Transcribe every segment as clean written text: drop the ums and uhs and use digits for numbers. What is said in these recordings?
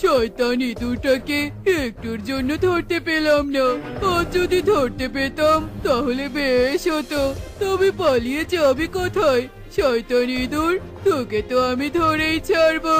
শয়তান ইঁদুরটাকে একটুর জন্য ধরতে পেলাম না। আর যদি ধরতে পেতাম তাহলে বেশ হতো। তবে পালিয়ে যাবি কোথায় শয়তান ইঁদুর? তোকে তো আমি ধরেই ছাড়বো।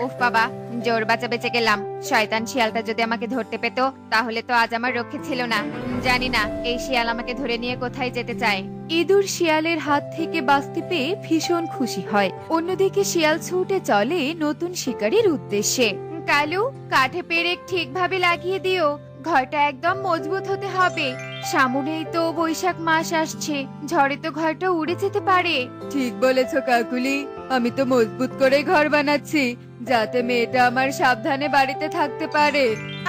উফ বাবা, জোর বাঁচা বেঁচে গেলাম। শয়তান শিয়ালটা যদি আমাকে ধরতে পেত তাহলে তো আজ আমার রক্ষে ছিল না। জানি না এই শিয়াল আমাকে ধরে নিয়ে কোথায় যেতে চায়। ইঁদুর শিয়ালের হাত থেকে বাঁচতে পেয়ে ভীষণ খুশি হয়। অন্যদিকে শিয়াল ছুটে চলে নতুন শিকারীর উদ্দেশ্যে। কালু, কাঠে পেরেক ঠিকভাবে লাগিয়ে দিও। ঘরটা একদম মজবুত হতে হবে। সামনেই তো বৈশাখ মাস আসছে, ঝড়ে তো ঘরটা উড়ে যেতে পারে। ঠিক বলেছো কাকুলি, আমি তো মজবুত করে ঘর বানাচ্ছি যাতে মেয়েটা আমার সাবধানে বাড়িতে থাকতে পারে।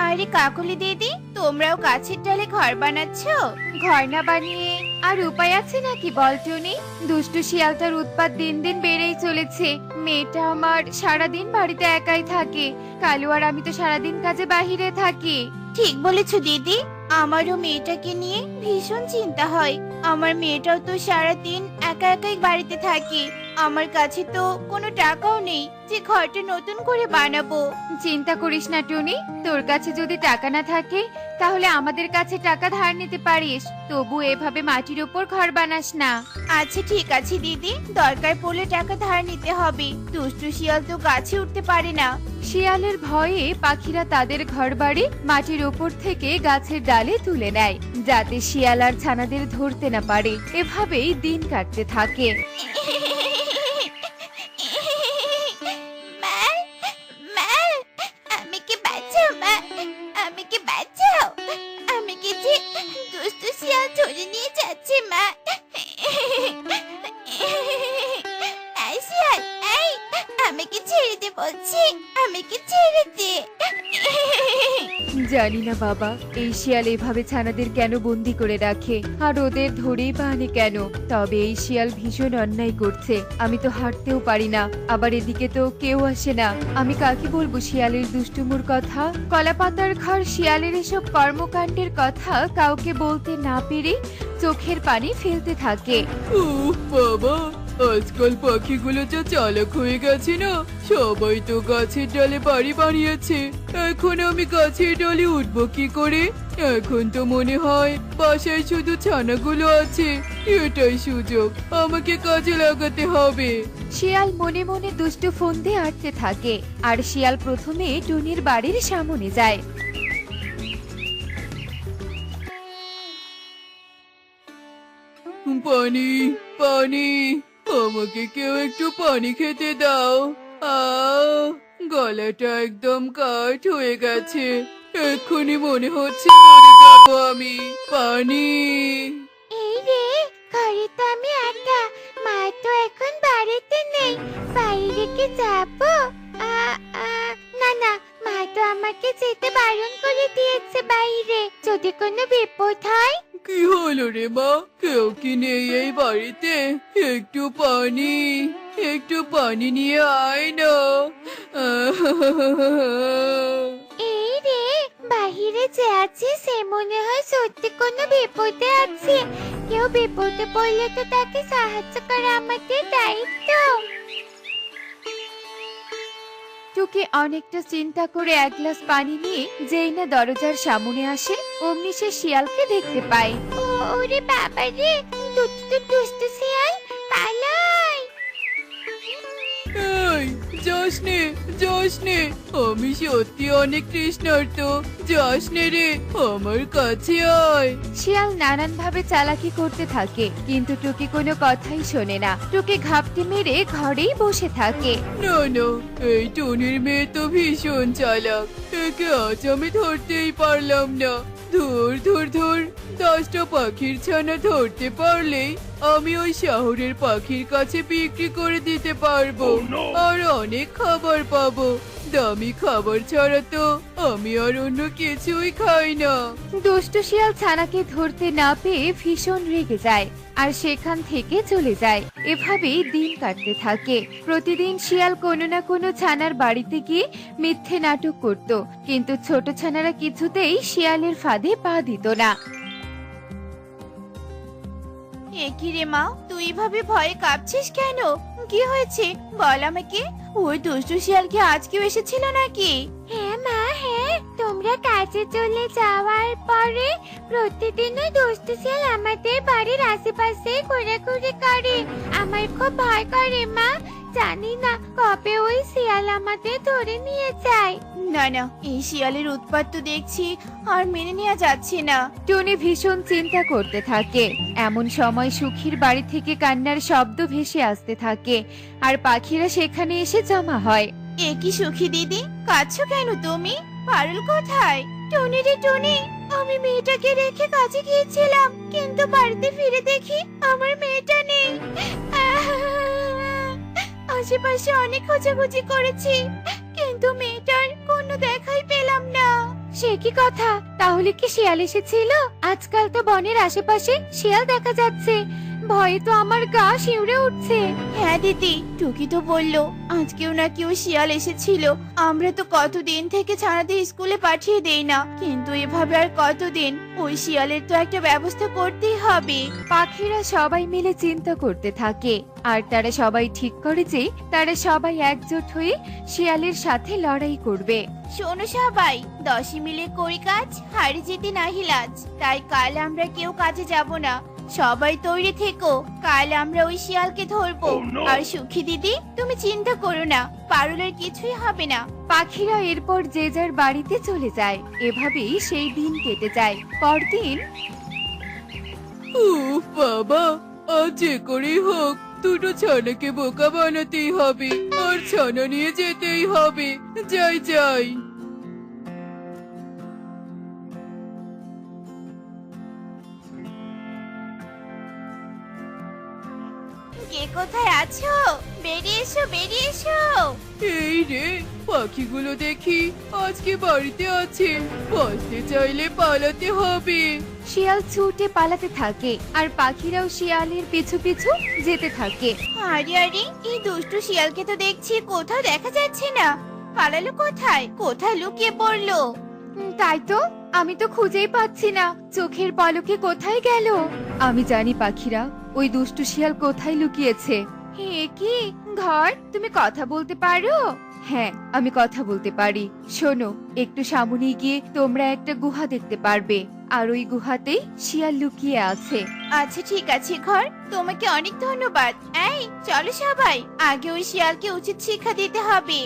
আরে কাকুলি দিদি, তোমরাও গাছের ডালে ঘর বানাচ্ছো? ঘর না বানিয়ে আর উপায় আছে নাকি বল টুনি? দুষ্টু শিয়ালটার উৎপাত দিন দিন বেড়েই চলেছে। মেয়েটা আমার সারাদিন বাড়িতে একাই থাকে। কালু আর আমি তো সারাদিন কাজে বাহিরে থাকি। ঠিক বলেছো দিদি, আমারও মেয়েটাকে নিয়ে ভীষণ চিন্তা হয়। আমার মেয়েটাও তো সারাদিন একা একাই বাড়িতে থাকে। আমার কাছে তো কোনো টাকাও নেই যে ঘরটা নতুন করে বানাবো। চিন্তা করিস না টুনি, তোর কাছে যদি টাকা না থাকে তাহলে আমাদের কাছে টাকা ধার নিতে পারিস। তবু এভাবে মাটির উপর ঘর বানাস না। আচ্ছা ঠিক আছে দিদি, দরকার পড়লে টাকা ধার নিতে হবে। দুষ্টু শিয়াল তো গাছে উঠতে পারে না। শিয়ালের ভয়ে পাখিরা তাদের ঘরবাড়ি মাটির উপর থেকে গাছের ডালে তুলে নেয় যাতে শিয়াল আর ছানাদের ধরতে না পারে। এভাবেই দিন কাটতে থাকে। মা, মা, আমাকে বাঁচাও মা, আমাকে বাঁচাও। আমাকে যে দুষ্টু শিয়াল ধরে নিয়ে যাচ্ছে মা। এই শিয়াল, এই, আমাকে ছেড়ে দে বলছি, আমাকে ছেড়ে দে। জানি না বাবা, এই শিয়াল এভাবে ছানাদের কেন বন্দি করে রাখে আর ওদের ধরেই বা আনে কেন। তবে এই শিয়াল ভীষণ অন্যায় করছে। আমি তো হাঁটতেও পারি না, আবার এদিকে তো কেউ আসে না। আমি কাকে বলবো শিয়ালের দুষ্টুমুর কথা? কলাপাতার ঘর শিয়ালের এসব কর্মকাণ্ডের কথা কাউকে বলতে না পেরে চোখের পানি ফেলতে থাকে। উফ বাবা, আজকাল পাখিগুলো যা চালাক হয়ে গেছে না। সবাই তো গাছের ডালে বাড়ি বানিয়েছে, এখন আমি গাছের ডালে উঠবো কি করে? এখন তো মনে হয় বাসায় শুধু ছানাগুলো আছে। এটাই সুযোগ, আমাকে কাজে লাগাতে হবে। শিয়াল মনে মনে দুষ্টু ফোন দিয়ে আটতে থাকে। আর শিয়াল প্রথমে টুনির বাড়ির সামনে যায়। পানি, পানি, আমাকে কেউ একটু পানি খেতে দাও। গলাটা একদম কাঠ হয়ে গেছে, এক্ষুনি মনে হচ্ছে মরে যাবো আমি। পানি। এই রে, ঘরে তো আমি একা, মা তো এখন বাড়িতে নেই। বাইরে কি যাবো? না না, মা তো আমাকে যেতে বারণ করে দিয়েছে বাইরে, যদি কোনো বিপদ হয়। কি হলো রে মা, কেউ কি নেই এই বাড়িতে? একটু পানি, একটু পানি নিয়ে আয় না। এই রে, বাহিরে যে আছে সে মনে হয় সত্যি কোনো বিপদে আছে। কেউ বিপদে পড়লে তো তাকে সাহায্য করা আমাদের দায়িত্ব। টুকি অনেকটা চিন্তা করে এক গ্লাস পানি নিয়ে যেই না দরজার সামনে আসে অমনি সে শিয়ালকে দেখতে পায়। ওরে বাবা রে, দুষ্টু শিয়াল, পালাই। এই, যাস নে, যাস নে, আমি সত্যি অনেক তৃষ্ণার্ত। যাস নে রে, আমার কাছে আয়। শিয়াল নানান ভাবে চালাকি করতে থাকে কিন্তু টুকি কোনো কথাই শোনে না। টুকি ঘাপটি মেরে ঘরেই বসে থাকে। না না, এই টুনির মেয়ে তো ভীষণ চালাক, একে আজ আমি ধরতেই পারলাম না। ধর ধর ধর, 10টা পাখির ছানা ধরতে পারলেই আমি ওই শহরের পাখির কাছে বিক্রি করে দিতে পারবো। আর অনেক খাবার পাবো। দামি খাবার ছাড়া তো আমি আর অন্য কিছুই খাই না। দুষ্ট শিয়াল ছানাকে ধরতে না পেয়ে ভীষণ রেগে যায় আর সেখান থেকে চলে যায়। এভাবেই দিন কাটতে থাকে। প্রতিদিন শিয়াল কোনো না কোনো ছানার বাড়িতে গিয়ে মিথ্যে নাটক করত, কিন্তু ছোট ছানারা কিছুতেই শিয়ালের ফাঁদে পা দিত না। এ কি রে মা, তুই এভাবে ভয়ে কাঁপছিস কেন? কি হয়েছে বল আমাকে? ওই দুষ্টু শিয়াল কি আজকেও এসেছিল নাকি? হ্যাঁ মা, হ্যাঁ, তোমরা কাজে চলে যাওয়ার পরে প্রতিদিনই দুষ্টু শিয়াল আমাদের বাড়ির আশেপাশে ঘোরাঘুরি করে। আমার খুব ভয় করে মা, জানি না কবে ওই শিয়াল আমাদের ধরে নিয়ে যায়। না না, এই শিয়ালের উৎপাত তো দেখছি আর মেনে নেওয়া যাচ্ছে না। টুনি ভীষণ চিন্তা করতে থাকে। এমন সময় সুখীর বাড়ি থেকে কান্নার শব্দ ভেসে আসতে থাকে আর পাখিরা সেখানে এসে জমা হয়। এ কি সুখী দিদি, কাঁদছো কেন তুমি? পারুল কোথায়? টনি রে টনি, আমি মেয়েটাকে রেখে কাজে গিয়েছিলাম, কিন্তু বাড়িতে ফিরে দেখি আমার মেয়েটা নেই। আশেপাশে অনেক খোঁজাখুঁজি করেছি, কিন্তু মেয়েটার কোনো দেখাই পেলাম না। সে কি কথা, তাহলে কি শিয়াল এসেছিল? আজকাল তো বনের আশেপাশে শিয়াল দেখা যাচ্ছে, ভয়ে তো আমার গা শিউরে উঠছে। হ্যাঁ দিদি, টুকি তো বললো আজকেও নাকি ও শিয়াল এসেছিল। আমরা তো কতদিন থেকে ছানাদের স্কুলে পাঠিয়ে দেই না, কিন্তু এভাবে আর কতদিন? ওই শিয়ালের তো একটা ব্যবস্থা করতেই হবে। পাখিরা সবাই মিলে চিন্তা করতে থাকে আর তারা সবাই ঠিক করে যে তারা সবাই একজোট হয়ে শিয়ালের সাথে লড়াই করবে। শোনো সবাই, 10 মিলে করি কাজ, হারি জিতি নাহি লাজ। তাই কাল আমরা কেউ কাজে যাব না, সবাই তৈরি থেকো, কাল আমরা ওই শিয়ালকে ধরবো। আর সুখী দিদি, তুমি চিন্তা করো না, পারুলের কিছুই হবে না। পাখিরা এরপর যে যার বাড়িতে চলে যায়। এভাবেই সেই দিন কেটে যায়। পরদিন উফ বাবা, আজ যে করেই হোক দুটো ছানাকে বোকা বানাতেই হবে আর ছানা নিয়ে যেতেই হবে। যাই যাই। কে কোথায় আছো? বেরিয়ে এসো, বেরিয়ে এসো। এই রে, পাখিগুলো দেখি আজকে বাড়িতে আছে, বাঁচতে চাইলে পালাতে হবে। শিয়াল ছুটে পালাতে থাকে আর পাখিরাও শিয়ালের পিছু পিছু যেতে থাকে। আরে আরে, এই দুষ্টু শিয়ালকে তো দেখছি কোথাও দেখা যাচ্ছে না। পালালো কোথায়? কোথায় লুকিয়ে পড়লো? তাই তো, আমি তো খুঁজেই পাচ্ছি না, চোখের পলকে কোথায় গেল। আমি জানি পাখিরা ওই দুষ্টু শিয়াল কোথায় লুকিয়েছে। হে কি ঘর, তুমি কথা বলতে পারো? হ্যাঁ, আমি কথা বলতে পারি। শোনো, একটু সামনে গিয়ে তোমরা একটা গুহা দেখতে পারবে, আর ওই গুহাতেই শিয়াল লুকিয়ে আছে। আচ্ছা ঠিক আছে ঘর, তোমাকে অনেক ধন্যবাদ। এই চলো সবাই, আগে ওই শিয়ালকে উচিত শিক্ষা দিতে হবে।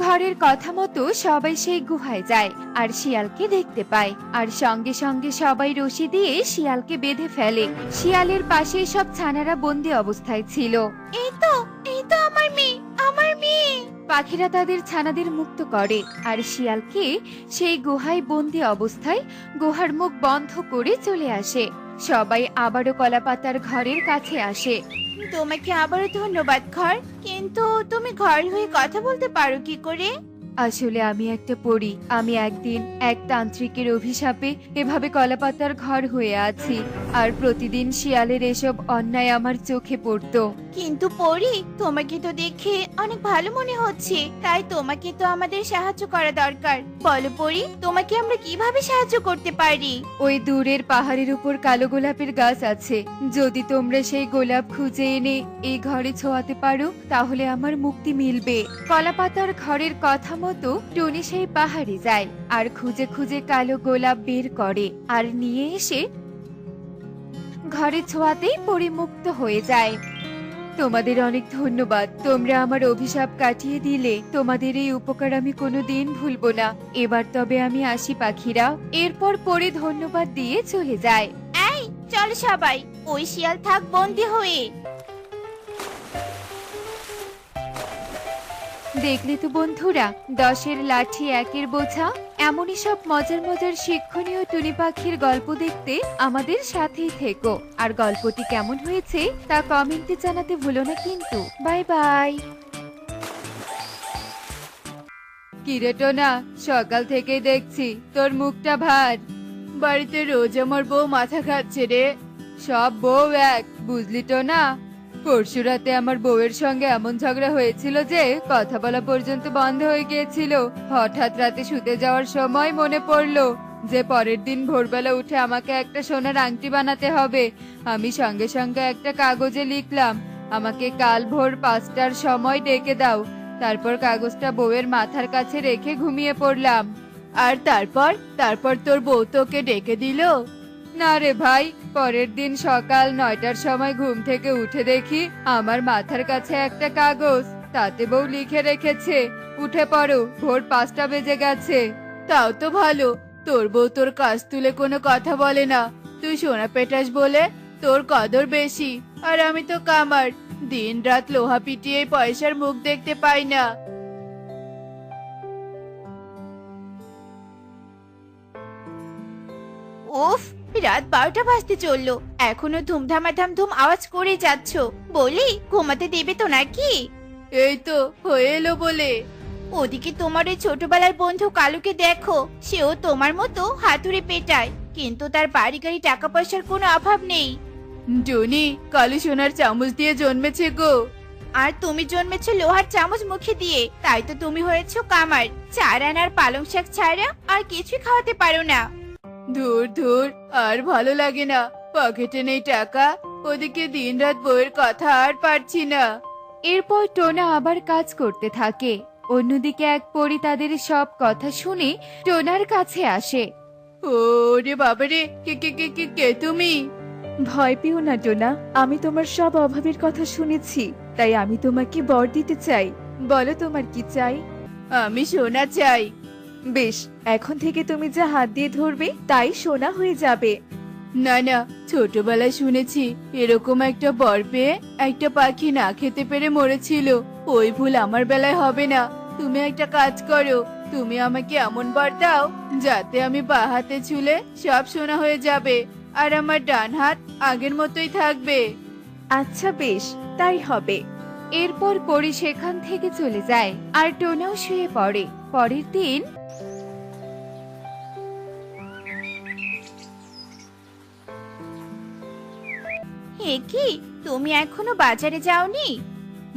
ঘরের কথা মতো সবাই সেই গুহায় যায় আর শিয়ালকে দেখতে পায়, আর সঙ্গে সঙ্গে সবাই রশি দিয়ে শিয়ালকে বেঁধে ফেলে। শিয়ালের পাশে সব ছানারা বন্দি অবস্থায় ছিল। এই তো আমার মেয়ে, আমার মেয়ে। পাখিরা তাদের ছানাদের মুক্ত করে আর শিয়ালকে সেই গুহায় বন্দি অবস্থায় গুহার মুখ বন্ধ করে চলে আসে। সবাই আবারও কলাপাতার ঘরের কাছে আসে। তোমাকে আবারও ধন্যবাদ ঘর, কিন্তু তুমি ঘর হয়ে কথা বলতে পারো কি করে? আসলে আমি একটা পরী। আমি একদিন এক তান্ত্রিকের অভিশাপে এভাবে কলাপাতার ঘর হয়ে আছি, আর প্রতিদিন শিয়ালের এসব অন্যায় আমার চোখে পড়তো। কিন্তু পরি, তোমাকে তো দেখে অনেক ভালো মনে হচ্ছে, তাই তোমাকে তো আমাদের সাহায্য করা দরকার। বলো পরি, তোমাকে আমরা কিভাবে সাহায্য করতে পারি? ওই দূরের পাহাড়ের উপর কালো গোলাপের গাছ আছে, যদি তোমরা সেই গোলাপ খুঁজে এনে এই ঘরে ছোঁয়াতে পারো তাহলে আমার মুক্তি মিলবে। কলাপাতার ঘরের কথা মতো টনি সেই পাহাড়ে যায় আর খুঁজে খুঁজে কালো গোলাপ বের করে আর নিয়ে এসে ঘরে ছোঁয়াতেই পরিমুক্ত হয়ে যায়। তোমাদের অনেক ধন্যবাদ, তোমরা আমার অভিশাপ কাটিয়ে দিলে। তোমাদের এই উপকার আমি কোনোদিন ভুলবো না। এবার তবে আমি আসি পাখিরা। এরপর পরে ধন্যবাদ দিয়ে চলে যায়। এই চলো সবাই, ওই শিয়াল থাক বন্দি হয়ে। দেখলে তো বন্ধুরা, 10-এর লাঠি 1-এর বোঝা। এমনই সব মজার মজার শিক্ষণীয় টুনি পাখির গল্প দেখতে আমাদের সাথেই থেকো। আর গল্পটি কেমন হয়েছে তা কমেন্টে জানাতে ভুলো না কিন্তু। Bye bye. কিরে টোনা, সকাল থেকে দেখছি তোর মুখটা ভার। বাড়িতে রোজ আমার বউ মাথা খাচ্ছে রে। সব বউ এক, বুঝলি টোনা? পরশু রাতে আমার বউয়ের সঙ্গে এমন ঝগড়া হয়েছিল যে কথা বলা পর্যন্ত বন্ধ হয়ে গিয়েছিল। হঠাৎ রাতে শুতে যাওয়ার সময় মনে পড়লো যে পরের দিন ভোরবেলা উঠে আমাকে একটা সোনার আংটি বানাতে হবে। আমি সঙ্গে সঙ্গে একটা কাগজে লিখলাম, আমাকে কাল ভোর 5টার সময় ডেকে দাও। তারপর কাগজটা বউয়ের মাথার কাছে রেখে ঘুমিয়ে পড়লাম। আর তারপর তোর বউ তোকে ডেকে দিল? না রে ভাই, পরের দিন সকাল 9টার সময় ঘুম থেকে উঠে দেখি আমার মাথার কাছে একটা কাগজ, তাতে বউ লিখে রেখেছে, উঠে পড়ো, ভোর 5টা বেজে গেছে। তাও তো ভালো, তোর বউ তোর কাছ তুলে কোনো কথা বলে না। তুই সোনা পেটাস বলে তোর কদর বেশি, আর আমি তো কামার, দিন রাত লোহা পিটিয়ে পয়সার মুখ দেখতে পাই না। উফ, রাত 12টা বাজতে চললো, এখনো ধুমধামাধাম ধুম আওয়াজ করে যাচ্ছ। বলি, ঘুমাতে দেবে তো নাকি? এই তো হয়ে এলো বলে। ওদিকে তোমার ওই ছোটবেলার বন্ধু কালুকে দেখো, সেও তোমার মতো হাতুড়ে পেটায়, কিন্তু তার বাড়ি গাড়ি টাকা পয়সার কোনো অভাব নেই। টনি, কালু সোনার চামচ দিয়ে জন্মেছে গো। আর তুমি জন্মেছো লোহার চামচ মুখে দিয়ে, তাই তো তুমি হয়েছো কামার। 4 আনার পালং শাক ছাড়া আর কিছুই খাওয়াতে পারো না। ধুর ধুর, আর ভালো লাগে না, পকেটে নেই টাকা, ওদিকে দিন রাত বউয়ের কথা আর পারছি না। এরপর টোনা আবার কাজ করতে থাকে। অন্যদিকে এক পরী তাদের সব কথা শুনে টোনার কাছে আসে। ওরে বাবারে, কে কে কে কে কে তুমি? ভয় পেও না টোনা, আমি তোমার সব অভাবের কথা শুনেছি, তাই আমি তোমাকে বর দিতে চাই। বলো তোমার কি চাই? আমি সোনা চাই। বেশ, এখন থেকে তুমি যা হাত দিয়ে ধরবে তাই সোনা হয়ে যাবে। না না, ছোটবেলায় শুনেছি এরকম একটা বর পেয়ে একটা পাখি না খেতে পেরে মরেছিল। ওই ভুল আমার বেলায় হবে না। তুমি একটা কাজ করো, তুমি আমাকে এমন বর দাও যাতে আমি বাঁ হাতে ছুলে সব সোনা হয়ে যাবে, আর আমার ডান হাত আগের মতোই থাকবে। আচ্ছা বেশ, তাই হবে। এরপর পরী সেখান থেকে চলে যায়, আর টোনাও শুয়ে পড়ে। পরের দিন হে কি, তুমি এখনো বাজারে যাওনি?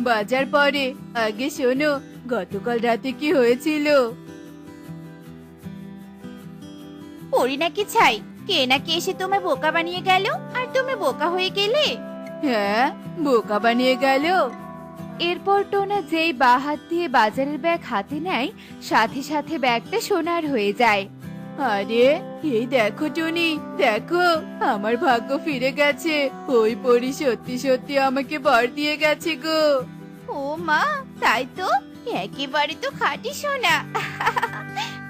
বাজার পরে, আগে শোনো গতকাল রাতে কি হয়েছিল। পড়ি নাকি ছাই, কে নাকি এসে তোমায় বোকা বানিয়ে গেল, আর তুমি বোকা হয়ে গেলে। হ্যাঁ, বোকা বানিয়ে গেল। এরপর টোনা যেই বাঁ হাত দিয়ে বাজারের ব্যাগ হাতে নেয়, সাথে সাথে ব্যাগটা সোনার হয়ে যায়। আরে, এই দেখো টুনি, দেখো আমার ভাগ্য ফিরে গেছে। ওই পরি সত্যি সত্যি আমাকে বর দিয়ে গেছে গো। ও মা, তাই তো, একেবারে তো খাঁটি সোনা।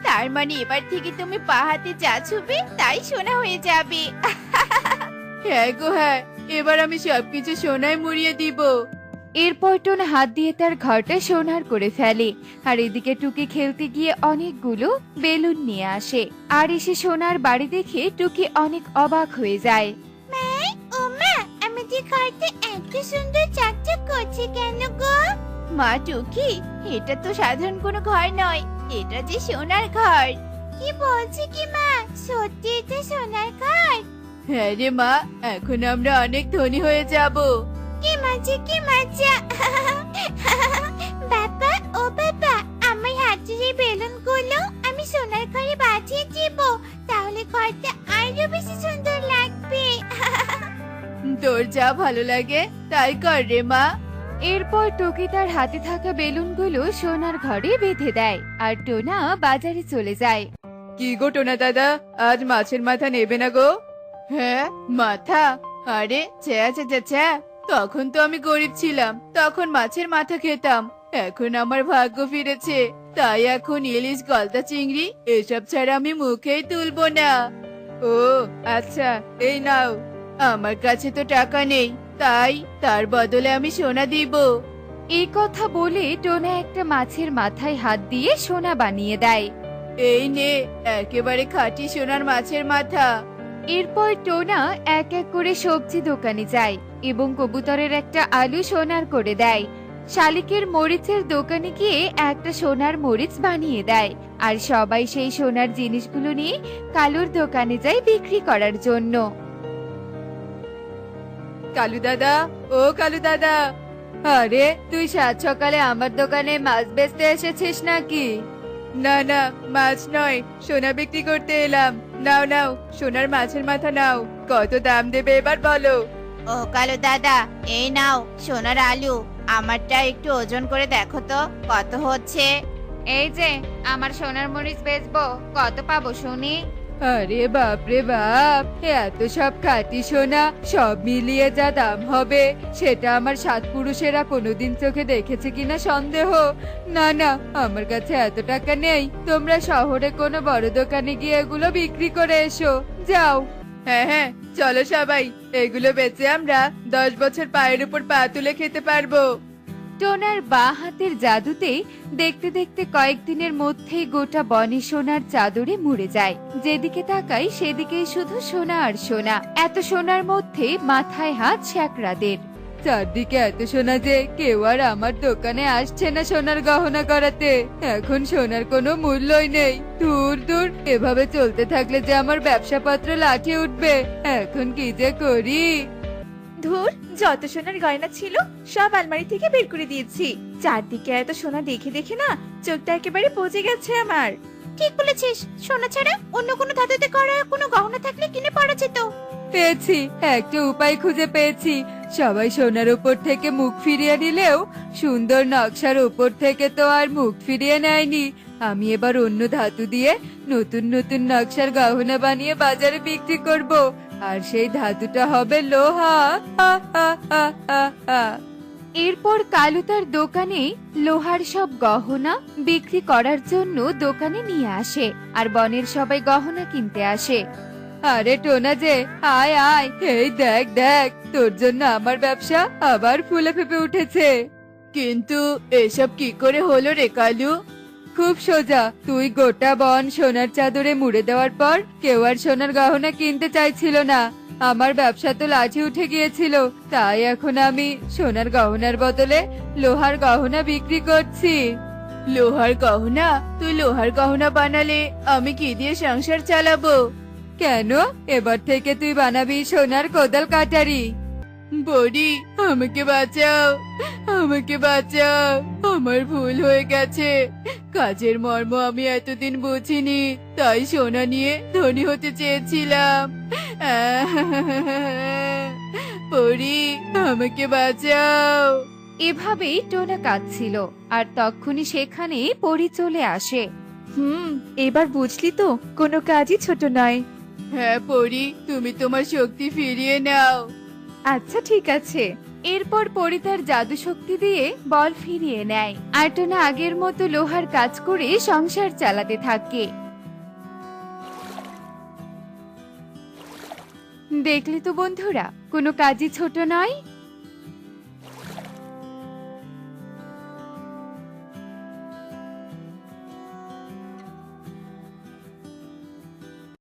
তার মানে এবার থেকে তুমি পা হাতে যা ছুবে তাই সোনা হয়ে যাবে। হ্যাঁ গো হ্যাঁ, এবার আমি সবকিছু সোনায় মুড়িয়ে দিব। এরপর টোনা হাত দিয়ে তার ঘরটা সোনার করে ফেলে, আর এদিকে টুকি খেলতে গিয়ে অনেকগুলো বেলুন নিয়ে আসে। আর এসে সোনার বাড়ি দেখে টুকি অনেক অবাক হয়ে যায়। ও মা, আমাদের ঘরটা এত সুন্দর চকচক করছে কেন গো? মা টুকি, এটা তো সাধারণ কোনো ঘর নয়, এটা যে সোনার ঘর। কি বলছি কি মা, সত্যি এটা সোনার ঘর? হ্যাঁ রে মা, এখন আমরা অনেক ধনী হয়ে যাব। কি মজা, কি মজা। বাবা, ও বাবা, আমার হাতের এই বেলুনগুলো আমি সোনার ঘরে বাঁধিয়ে দিব, তাহলে ঘরটা আরো বেশি সুন্দর লাগবে। তোর যা ভালো লাগে তাই কর রে মা। এরপর টুকি তার হাতে থাকা বেলুনগুলো সোনার ঘরে বেঁধে দেয়, আর টোনা বাজারে চলে যায়। কি গো টোনা দাদা, আজ মাছের মাথা নেবে না গো? হ্যাঁ, মাথা? আরে ছ্যা ছ্যা ছ্যা ছ্যা, তখন তো আমি গরিব ছিলাম, তখন মাছের মাথা খেতাম। এখন আমার ভাগ্য ফিরেছে, তাই এখন ইলিশ, গলদা চিংড়ি এসব ছাড়া আমি মুখেই তুলবো না। ও আচ্ছা, এই নাও। আমার কাছে তো টাকা নেই, তাই তার বদলে আমি সোনা দিব। এই কথা বলে টোনা একটা মাছের মাথায় হাত দিয়ে সোনা বানিয়ে দেয়। এই নে, একেবারে খাঁটি সোনার মাছের মাথা। এরপর টোনা এক এক করে সবজি দোকানে যায় এবং কবুতরের একটা আলু সোনার করে দেয়। শালিকের মরিচের দোকানে গিয়ে একটা সোনার মরিচ বানিয়ে দেয়, আর সবাই সেই সোনার জিনিসগুলো নিয়ে কালুর দোকানে যায় বিক্রি করার জন্য। কালু দাদা, ও কালু দাদা। আরে, তুই সাত সকালে আমার দোকানে মাছ বেচতে এসেছিস নাকি? না না, মাছ নয়, সোনা বিক্রি করতে এলাম। নাও নাও, সোনার মাছের মাথা নাও। কত দাম দেবে এবার বলো? ও কালু দাদা, এই নাও সোনার আলু। আমারটা একটু ওজন করে দেখো তো কত হচ্ছে। এই যে আমার সোনার মরিচ বেচবো, কত পাবো শুনি? আরে বাপ রে বাপ, এত সব খাঁটি সোনা, সব মিলিয়ে যা দাম হবে সেটা আমার সাত পুরুষেরা কোনোদিন চোখে দেখেছে কিনা সন্দেহ। না না, আমার কাছে এত টাকা নেই। তোমরা শহরে কোনো বড় দোকানে গিয়ে এগুলো বিক্রি করে এসো, যাও। হ্যাঁ হ্যাঁ, চলো সবাই, এগুলো বেচে আমরা 10 বছর পায়ের উপর পা তুলে খেতে পারবো। টোনার বাঁ হাতের জাদুতে দেখতে দেখতে কয়েকদিনের মধ্যেই গোটা বনে সোনার চাদরে মুড়ে যায়। যেদিকে তাকাই সেদিকেই শুধু সোনা আর সোনা। এত সোনার মধ্যে মাথায় হাত শ্যাকরাদের। চারদিকে এত সোনা যে কেউ আর আমার দোকানে আসছে না সোনার গহনা করাতে। এখন সোনার কোনো মূল্যই নেই। দূর দূর, এভাবে চলতে থাকলে যে আমার ব্যবসাপত্র লাঠি উঠবে। এখন কি যে করি। ধুর, যত সোনার গয়না ছিল সব আলমারি থেকে বের করে দিয়েছি। চারদিকে এত সোনা দেখে দেখে না চোখটা একেবারে পচে গেছে আমার। ঠিক বলেছিস, সোনা ছাড়া অন্য কোনো ধাতুতে করা কোনো গহনা থাকলে কিনে পরা যেত। পেয়েছি, একটা উপায় খুঁজে পেয়েছি। সবাই সোনার উপর থেকে মুখ ফিরিয়ে নিলেও সুন্দর নকশার উপর থেকে তো আর মুখ ফিরিয়ে নেয়নি। আমি এবার অন্য ধাতু দিয়ে নতুন নতুন নকশার গহনা বানিয়ে বাজারে বিক্রি করব। আর সেই ধাতুটা হবে লোহা। হা, হা, হা, হা, হা। এরপর কালু তার দোকানে লোহার সব গহনা বিক্রি করার জন্য দোকানে নিয়ে আসে, আর বনের সবাই গহনা কিনতে আসে। আরে টোনা যে, আয় আয়, এই দেখ দেখ, তোর জন্য আমার ব্যবসা আবার ফুলে ফেপে উঠেছে। কিন্তু এসব কি করে হলো রে কালু? খুব সোজা, তুই গোটা বন সোনার চাদরে মুড়ে দেওয়ার পর কেউ আর সোনার গহনা কিনতে চাইছিল না। আমার ব্যবসা তো লাঠি উঠে গিয়েছিল, তাই এখন আমি সোনার গহনার বদলে লোহার গহনা বিক্রি করছি। লোহার গহনা? তুই লোহার গহনা বানালে আমি কি দিয়ে সংসার চালাবো? কেন, এবার থেকে তুই বানাবি সোনার কোদাল কাটারি। বড়ি, আমাকে বাঁচাও, আমাকে বাঁচাও। আমার ভুল হয়ে গেছে। কাজের মর্ম আমি এতদিন বুঝিনি, তাই সোনা নিয়ে ধনী হতে চেয়েছিলাম। পরি, আমাকে বাঁচাও। এভাবেই টোনা কাঁদছিল, আর তক্ষুনি সেখানে পরি চলে আসে। এবার বুঝলি তো, কোনো কাজই ছোট নয়। হ্যাঁ পরি, তুমি তোমার শক্তি ফিরিয়ে নাও। আচ্ছা ঠিক আছে। এরপর পরি তার জাদু শক্তি দিয়ে বল ফিরিয়ে নেয়, আর টোনা আগের মতো লোহার কাজ করে সংসার চালাতে থাকে। দেখলি তো বন্ধুরা, কোনো কাজই ছোট নয়।